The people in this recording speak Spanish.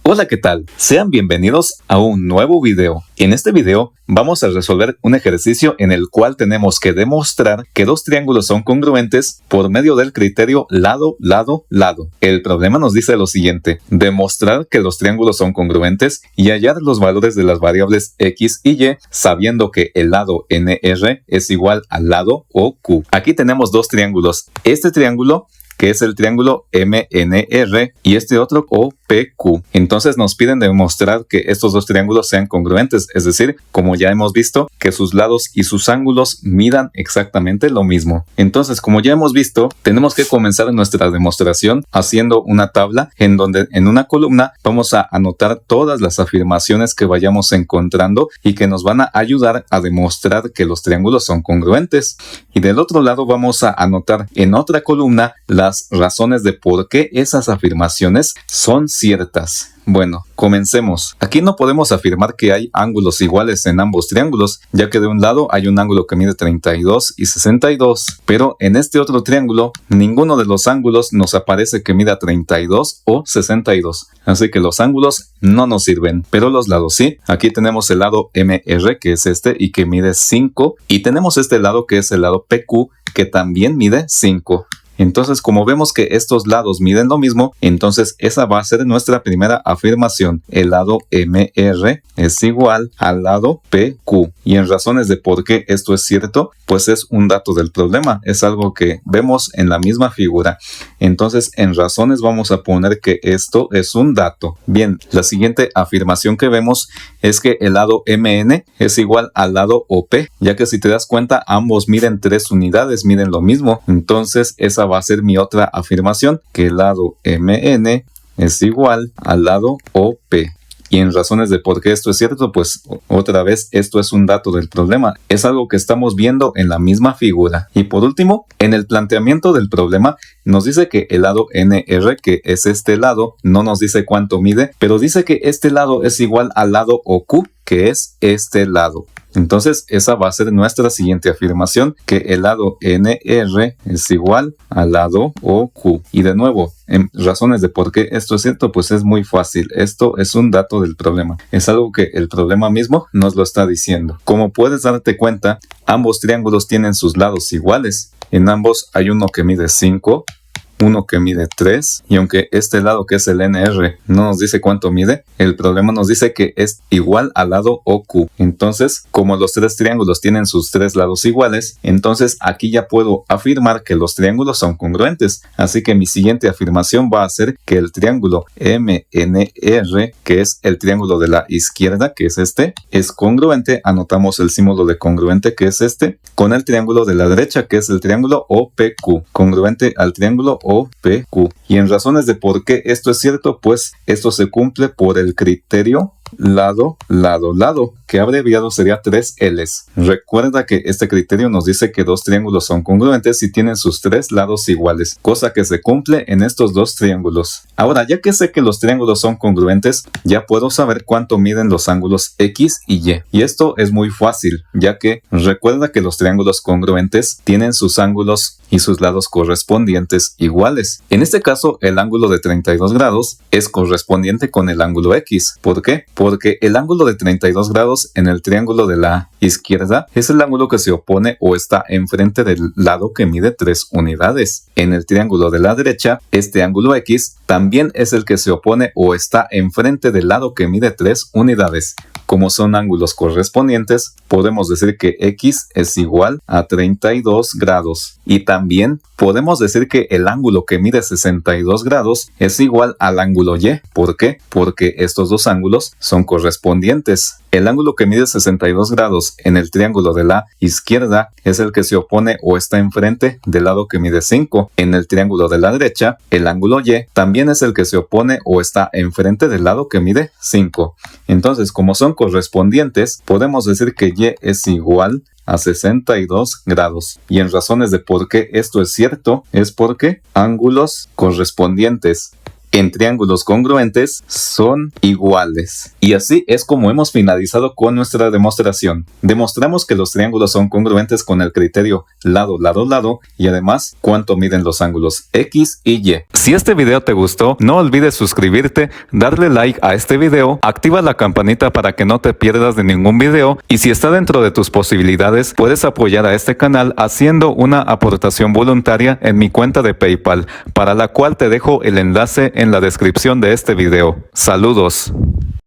Hola, ¿qué tal? Sean bienvenidos a un nuevo video. En este video vamos a resolver un ejercicio en el cual tenemos que demostrar que dos triángulos son congruentes por medio del criterio lado, lado, lado. El problema nos dice lo siguiente: demostrar que los triángulos son congruentes y hallar los valores de las variables x y y sabiendo que el lado NR es igual al lado OQ. Aquí tenemos dos triángulos. Este triángulo, que es el triángulo MNR, y este otro OPQ. Entonces nos piden demostrar que estos dos triángulos sean congruentes, es decir, como ya hemos visto, que sus lados y sus ángulos midan exactamente lo mismo. Entonces, como ya hemos visto, tenemos que comenzar nuestra demostración haciendo una tabla en donde en una columna vamos a anotar todas las afirmaciones que vayamos encontrando y que nos van a ayudar a demostrar que los triángulos son congruentes. Y del otro lado vamos a anotar en otra columna las razones de por qué esas afirmaciones son ciertas. Bueno, comencemos. Aquí no podemos afirmar que hay ángulos iguales en ambos triángulos, ya que de un lado hay un ángulo que mide 32 y 62, pero en este otro triángulo ninguno de los ángulos nos aparece que mida 32 o 62. Así que los ángulos no nos sirven, pero los lados sí. Aquí tenemos el lado MR, que es este y que mide 5, y tenemos este lado que es el lado PQ, que también mide 5. Entonces, como vemos que estos lados miden lo mismo, entonces esa va a ser nuestra primera afirmación. El lado MR es igual al lado PQ. Y en razones de por qué esto es cierto, pues es un dato del problema. Es algo que vemos en la misma figura. Entonces, en razones vamos a poner que esto es un dato. Bien, la siguiente afirmación que vemos es que el lado MN es igual al lado OP, ya que si te das cuenta, ambos miden 3 unidades, miden lo mismo. Entonces, esa va a ser mi otra afirmación, que el lado MN es igual al lado OP. Y en razones de por qué esto es cierto, pues otra vez esto es un dato del problema. Es algo que estamos viendo en la misma figura. Y por último, en el planteamiento del problema nos dice que el lado NR, que es este lado, no nos dice cuánto mide, pero dice que este lado es igual al lado OQ, que es este lado. Entonces esa va a ser nuestra siguiente afirmación, que el lado NR es igual al lado OQ. Y de nuevo, en razones de por qué esto es cierto, pues es muy fácil. Esto es un dato del problema. Es algo que el problema mismo nos lo está diciendo. Como puedes darte cuenta, ambos triángulos tienen sus lados iguales. En ambos hay uno que mide 5, uno que mide 3, y aunque este lado que es el NR no nos dice cuánto mide, el problema nos dice que es igual al lado OQ. Entonces, como los tres triángulos tienen sus tres lados iguales, entonces aquí ya puedo afirmar que los triángulos son congruentes. Así que mi siguiente afirmación va a ser que el triángulo MNR, que es el triángulo de la izquierda, que es este, es congruente. Anotamos el símbolo de congruente, que es este, con el triángulo de la derecha, que es el triángulo OPQ, congruente al triángulo OPQ. Y en razones de por qué esto es cierto, pues esto se cumple por el criterio lado, lado, lado, que abreviado sería 3Ls. Recuerda que este criterio nos dice que dos triángulos son congruentes si tienen sus tres lados iguales, cosa que se cumple en estos dos triángulos. Ahora, ya que sé que los triángulos son congruentes, ya puedo saber cuánto miden los ángulos X y Y. Y esto es muy fácil, ya que recuerda que los triángulos congruentes tienen sus ángulos y sus lados correspondientes iguales. En este caso, el ángulo de 32 grados es correspondiente con el ángulo X. ¿Por qué? Porque el ángulo de 32 grados en el triángulo de la izquierda es el ángulo que se opone o está enfrente del lado que mide 3 unidades. En el triángulo de la derecha, este ángulo X también es el que se opone o está enfrente del lado que mide 3 unidades. Como son ángulos correspondientes, podemos decir que X es igual a 32 grados. Y también podemos decir que el ángulo que mide 62 grados es igual al ángulo Y. ¿Por qué? Porque estos dos ángulos son correspondientes. El ángulo que mide 62 grados en el triángulo de la izquierda es el que se opone o está enfrente del lado que mide 5. En el triángulo de la derecha, el ángulo Y también es el que se opone o está enfrente del lado que mide 5. Entonces, como son correspondientes, podemos decir que Y es igual a 62 grados. Y en razones de por qué esto es cierto, es porque ángulos correspondientes en triángulos congruentes son iguales. Y así es como hemos finalizado con nuestra demostración. Demostramos que los triángulos son congruentes con el criterio lado, lado, lado y además cuánto miden los ángulos X y Y. Si este video te gustó, no olvides suscribirte, darle like a este video, activa la campanita para que no te pierdas de ningún video y si está dentro de tus posibilidades, puedes apoyar a este canal haciendo una aportación voluntaria en mi cuenta de PayPal, para la cual te dejo el enlace en la descripción de este video. Saludos.